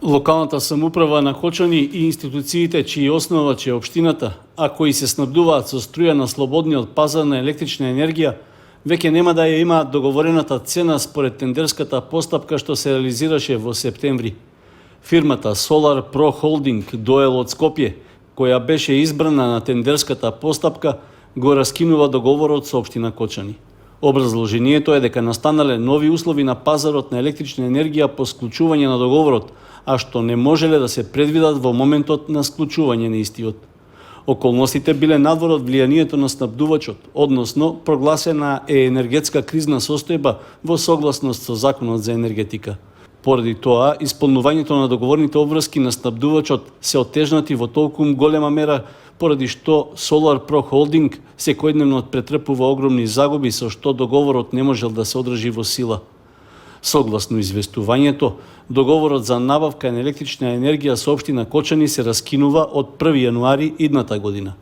Локалната самоуправа на Кочани и институциите чии основач е општината, а кои се снабдуваат со струја на слободниот пазар на електрична енергија, веќе нема да ја имаат договорената цена според тендерската постапка што се реализираше во септември. Фирмата Solar Pro Holding Доел од Скопје, која беше избрана на тендерската постапка, го раскинува договорот со општина Кочани. Образложението е дека настанале нови услови на пазарот на електрична енергија по склучување на договорот, а што не можеле да се предвидат во моментот на склучување на истиот. Околностите биле надвор од влијанието на снабдувачот, односно прогласена е енергетска кризна состојба во согласност со Законот за енергетика. Поради тоа, исполнувањето на договорните обврски на снабдувачот се оттежнати во толку голема мера, поради што Solar Pro Holding секојдневно претрпува огромни загуби со што договорот не можел да се одржи во сила. Согласно известувањето, договорот за набавка на електрична енергија со општина Кочани се раскинува од 1 јануари идната година.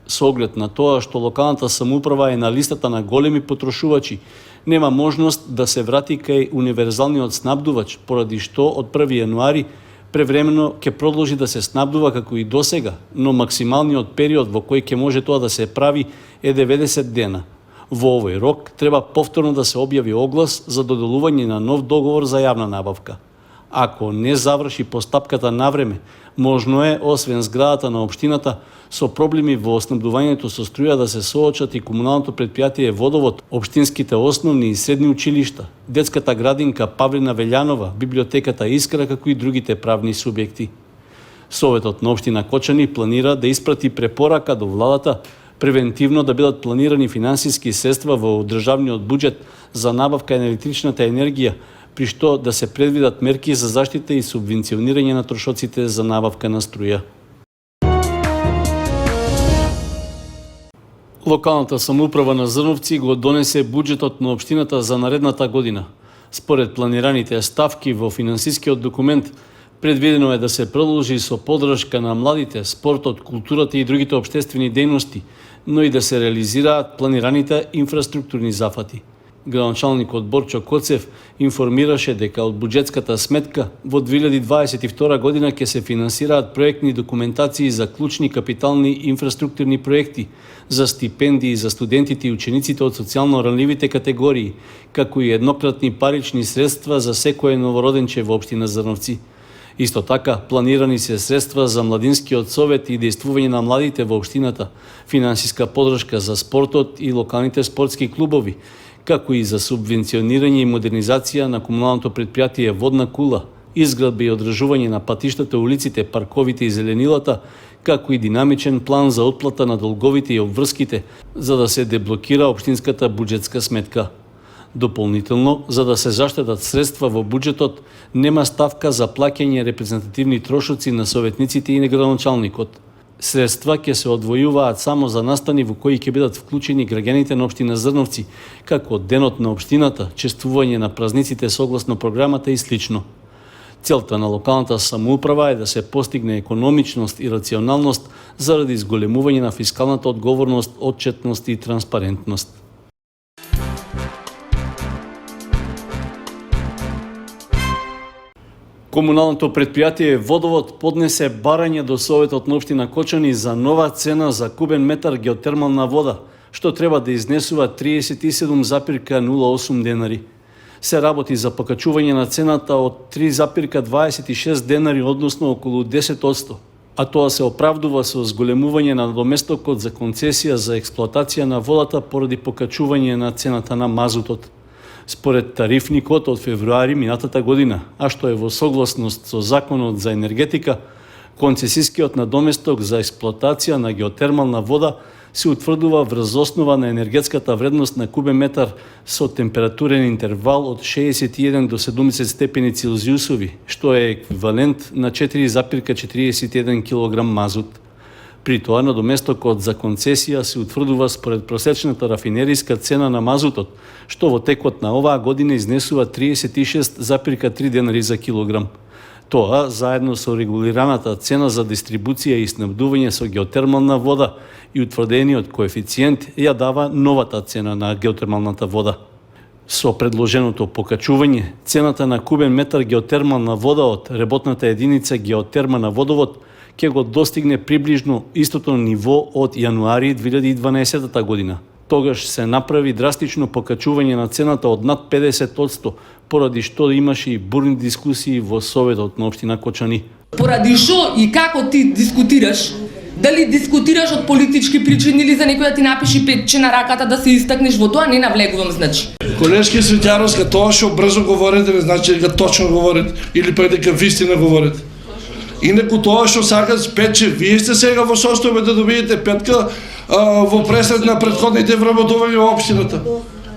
Со оглед на тоа што локалната самоуправа е на листата на големи потрошувачи, нема можност да се врати кај универзалниот снабдувач, поради што од 1 јануари превремено ќе продолжи да се снабдува како и досега, но максималниот период во кој ќе може тоа да се прави е 90 дена. Во овој рок треба повторно да се објави оглас за доделување на нов договор за јавна набавка. Ако не заврши постапката навреме, можно е, освен зградата на општината, со проблеми во снабдувањето со струја да се соочат и комуналното предпријатие Водовод, општинските основни и средни училишта, детската градинка Павлина Велјанова, библиотеката Искра, како и другите правни субјекти. Советот на општина Кочани планира да испрати препорака до владата превентивно да бидат планирани финансиски средства во државниот буџет за набавка на електричната енергија, при што да се предвидат мерки за заштита и субвенционирање на трошоците за набавка на струја. Локалната самоуправа на Зрновци го донесе буџетот на општината за наредната година. Според планираните ставки во финансискиот документ, предвидено е да се продолжи со поддршка на младите, спортот, културата и другите општествени дејности, но и да се реализираат планираните инфраструктурни зафати. Градоначалникот Борчо Коцев информираше дека од буџетската сметка во 2022 година ќе се финансираат проектни документации за клучни капитални инфраструктурни проекти, за стипендии за студентите и учениците од социјално ранливите категории, како и еднократни парични средства за секое новороденче во општина Зрновци. Исто така, планирани се средства за младинскиот совет и действување на младите во општината, финансиска поддршка за спортот и локалните спортски клубови, како и за субвенционирање и модернизација на комуналното предпријатие Водна кула, изградба и одржување на патиштата, улиците, парковите и зеленилата, како и динамичен план за отплата на долговите и обврските, за да се деблокира општинската буџетска сметка. Дополнително, за да се заштедат средства во буџетот, нема ставка за плаќање репрезентативни трошоци на советниците и на градоначалникот. Средства ќе се одвојуваат само за настани во кои ќе бидат вклучени граѓаните на општина Зрновци, како денот на општината, чествување на празниците согласно програмата и слично. Целта на локалната самоуправа е да се постигне економичност и рационалност заради зголемување на фискалната одговорност, отчетност и транспарентност. Комуналното предпријатие Водовод поднесе барање до Советот на општина Кочани за нова цена за кубен метар геотермална вода, што треба да изнесува 37,08 денари. Се работи за покачување на цената од 3,26 денари, односно околу 10%, а тоа се оправдува со зголемување на доместокот за концесија за експлоатација на водата поради покачување на цената на мазутот. Според тарифникот од февруари минатата година, а што е во согласност со Законот за енергетика, концесискиот надоместок за експлоатација на геотермална вода се утврдува врз основа на енергетската вредност на кубен метар со температурен интервал од 61 до 70 степени Целзиусови, што е еквивалент на 4,41 кг мазут. При тоа, надоместокот за концесија се утврдува според просечната рафинериска цена на мазутот, што во текот на оваа година изнесува 36,3 денари за килограм. Тоа, заедно со регулираната цена за дистрибуција и снабдување со геотермална вода и утврдениот коефициент, ја дава новата цена на геотермалната вода. Со предложеното покачување, цената на кубен метар геотермална вода од работната единица геотермална водовод ќе го достигне приближно истото ниво од јануари 2012 година. Тогаш се направи драстично покачување на цената од над 50%, поради што имаше и бурни дискусии во Советот на општина Кочани. Поради што и како ти дискутираш? Дали дискутираш од политички причини или за некој да ти напиши петче на раката да се истакнеш во тоа, не навлегувам, значи. Колешки Светјаровска, тоа што брзо говорите, не значи дека точно говорите или пак дека вистина говорите. Инаку тоа што сакат петче, вие сте сега во состојба да добиете петка во пресред на претходните вработувања во општината.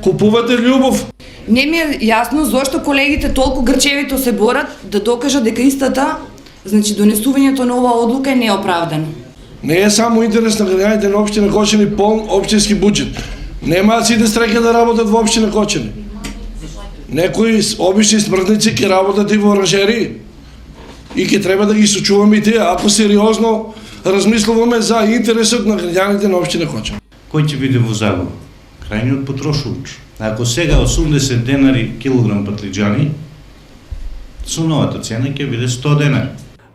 Купувате љубов. Не ми е јасно зошто колегите толку грчевито се борат да докажат дека истата, значи донесувањето на оваа одлука е неоправдано. Не е само интерес на граѓаните на општина Кочани полн општински буџет. Нема сите стреке да работат во општина Кочани. Некои обични смртници ќе работат и во оранжерии. И ќе треба да ги сочуваме и тие, ако сериозно размислуваме за интересот на граѓаните на општина Кочани. Кој ќе биде во загуба? Крајниот потрошувач. Ако сега 80 денари килограм патлиџани, со новата цена ќе биде 100 денари.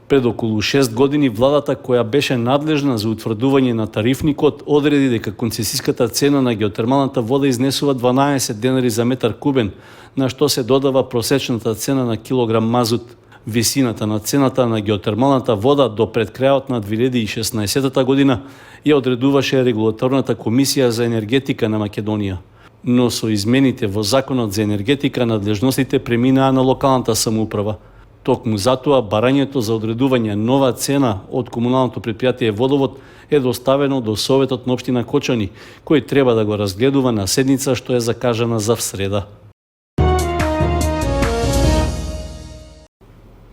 Пред околу 6 години владата која беше надлежна за утврдување на тарифникот одреди дека концесиската цена на геотермалната вода изнесува 12 денари за метар кубен, на што се додава просечната цена на килограм мазут. Висината на цената на геотермалната вода до пред крајот на 2016 година ја одредуваше Регулаторната комисија за енергетика на Македонија. Но со измените во Законот за енергетика надлежностите преминаа на локалната самоуправа. Токму затоа барањето за одредување нова цена од комуналното претпријатие Водовод е доставено до Советот на општина Кочани, кој треба да го разгледува на седница што е закажана за среда.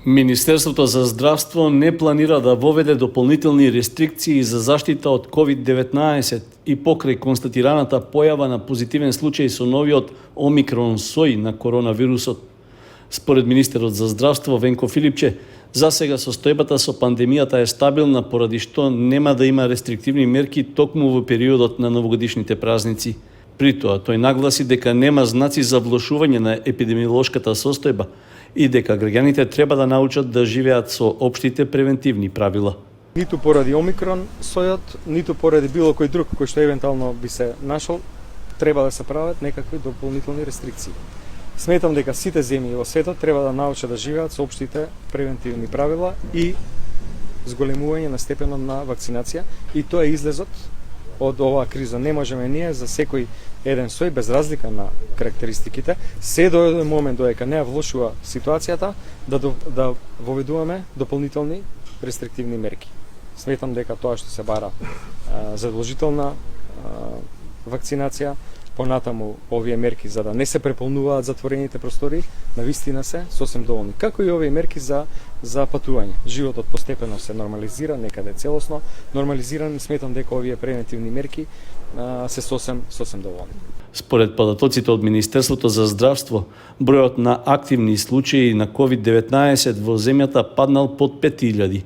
Министерството за здравство не планира да воведе дополнителни рестрикции за заштита од COVID-19 и покрај констатираната појава на позитивен случај со новиот омикрон сој на коронавирусот. Според министерот за здравство Венко Филипче, засега состојбата со пандемијата е стабилна поради што нема да има рестриктивни мерки токму во периодот на новогодишните празници. При тоа, тој нагласи дека нема знаци за влошување на епидемиолошката состојба и дека граѓаните треба да научат да живеат со општите превентивни правила. Ниту поради омикрон сојот, ниту поради било кој друг кој што евентуално би се нашол, треба да се прават некакви дополнителни рестрикции. Сметам дека сите земји во светот треба да научат да живеат со општите превентивни правила и зголемување на степенот на вакцинација, и тоа е излезот од оваа криза. Не можеме ние за секој еден сој, без разлика на карактеристиките, се до еден момент додека не ја влошува ситуацијата, да воведуваме дополнителни рестриктивни мерки. Сметам дека тоа што се бара задолжителна вакцинација, понатаму овие мерки за да не се преполнуваат затворените простори, навистина се сосем доволни. Како и овие мерки за патување. Животот постепено се нормализира, некаде целосно нормализиран, сметам дека овие превентивни мерки се сосем доволни. Според податоците од Министерството за здравство, бројот на активни случаи на COVID-19 во земјата паднал под 5000.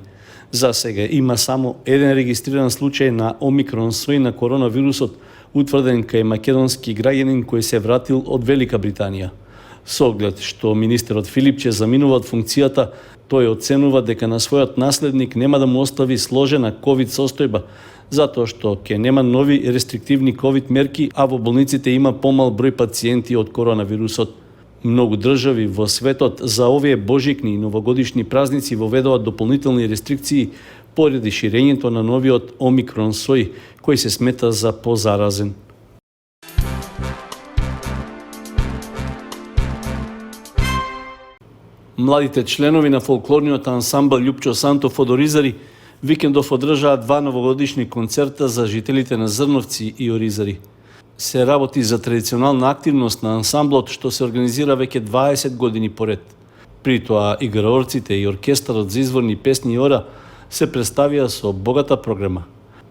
За сега има само еден регистриран случај на омикрон сој на коронавирусот, утврден кај македонски граѓанин кој се вратил од Велика Британија. Со оглед што министерот Филипче заминува од функцијата, тој оценува дека на својот наследник нема да му остави сложена ковид состојба, затоа што ќе нема нови рестриктивни ковид мерки, а во болниците има помал број пациенти од коронавирусот. Многу држави во светот за овие божикни и новогодишни празници воведуваат дополнителни рестрикции поради ширењето на новиот омикрон сој, кој се смета за позаразен. Младите членови на фолклорниот ансамбл Љупчо Сантов од Оризари викендов одржаа 2 новогодишни концерта за жителите на Зрновци и Оризари. Се работи за традиционална активност на ансамблот што се организира веќе 20 години поред. При тоа играорците и оркестарот за изворни песни и ора се представија со богата програма.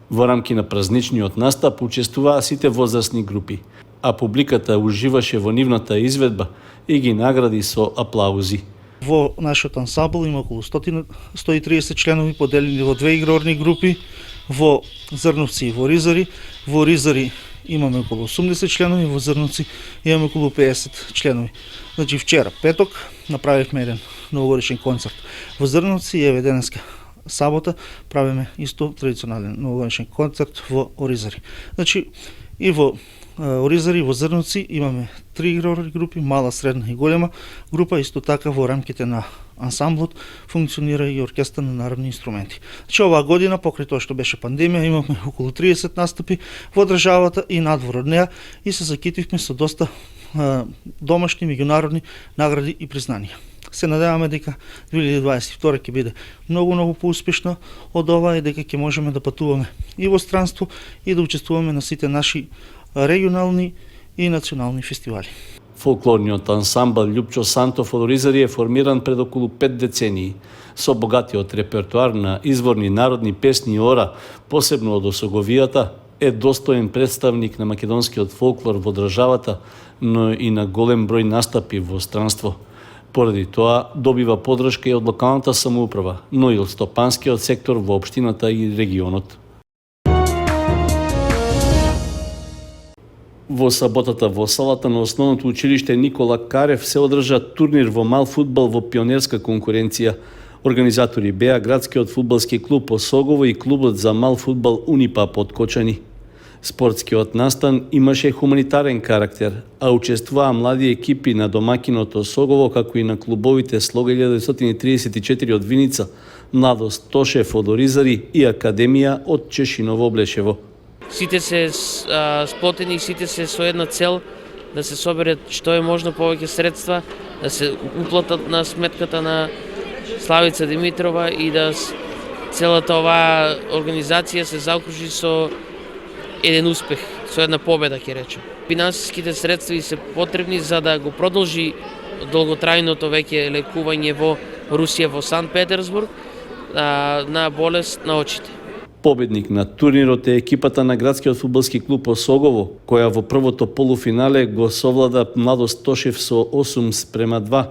Во рамки на празничниот настап учествуваа сите возрастни групи, а публиката уживаше во нивната изведба и ги награди со аплаузи. Во нашиот ансамбл има околу 130 членови поделени во 2 игрорни групи, во Зрновци и во Оризари. Во Оризари имаме околу 80 членови, во Зрновци имаме околу 50 членови. Значи вчера, петок, направивме еден новогодишен концерт во Зрновци и еве денеска сабота правиме исто традиционален новогодишен концерт во Оризари. Значи и во Оризари, во Зрновци имаме 3 игрални групи, мала, средна и голема група, исто така во рамките на ансамблот функционира и оркестар на народни инструменти. Значи оваа година, покрај тоа што беше пандемија, имавме околу 30 настапи во државата и надвор од неа и се закитивме со доста домашни, меѓународни награди и признанија. Се надеваме дека 2022 ќе биде многу поуспешна од ова и дека ќе можеме да патуваме и во странство и да учествуваме на сите наши регионални и национални фестивали. Фолклорниот ансамбл Љупчо Сантов од Оризари е формиран пред околу 5 децении, со богатиот репертуар на изворни народни песни и ора, посебно од осоговијата, е достоен представник на македонскиот фолклор во државата, но и на голем број настапи во странство. Поради тоа добива поддршка и од локалната самоуправа, но и од стопанскиот сектор во општината и регионот. Во саботата во салата на основното училиште Никола Карев се одржа турнир во мал фудбал во пионерска конкуренција. Организатори беа градскиот фудбалски клуб Осогово и клубот за мал фудбал Унипап од Кочани. Спортскиот настан имаше хуманитарен карактер, а учествуваа млади екипи на домакинот Осогово, како и на клубовите Слога 1934 од Виница, Младост Тошев од Оризари и Академија од Чешиново Облешево. Сите се сплотени, сите се со една цел да се соберат што е можно повеќе средства, да се уплатат на сметката на Славица Димитрова и да целата оваа организација се заокружи со еден успех, со една победа, ќе речем. Финансиските средства се потребни за да го продолжи долготрајното веќе лекување во Русија, во Санкт Петерсбург, на болест на очите. Победник на турнирот е екипата на градскиот фудбалски клуб Осогово, која во првото полуфинале го совлада Младост Тошев со 8:2,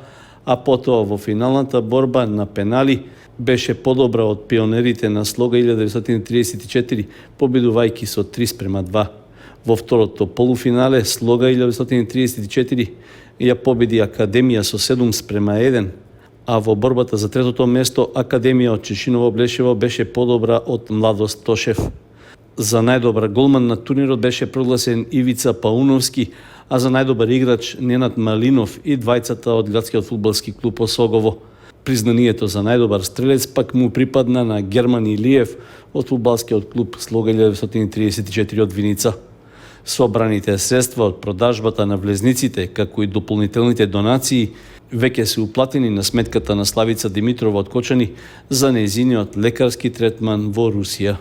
а потоа во финалната борба на пенали беше подобра од пионерите на Слога 1934, победувајќи со 3:2. Во второто полуфинале Слога 1934 ја победи Академија со 7:1, а во борбата за третото место Академија од Чешиново Облешево беше подобра од Младост Тошев. За најдобар голман на турнирот беше прогласен Ивица Пауновски, а за најдобар играч Ненад Малинов и двајцата од градскиот фудбалски клуб Осогово. Признанието за најдобар стрелец пак му припадна на Герман Илиев од фудбалскиот клуб Слога 1934 од Виница. Собраните средства од продажбата на влезниците, како и дополнителните донации, веќе се уплатени на сметката на Славица Димитрова од Кочани за нејзиниот лекарски третман во Русија.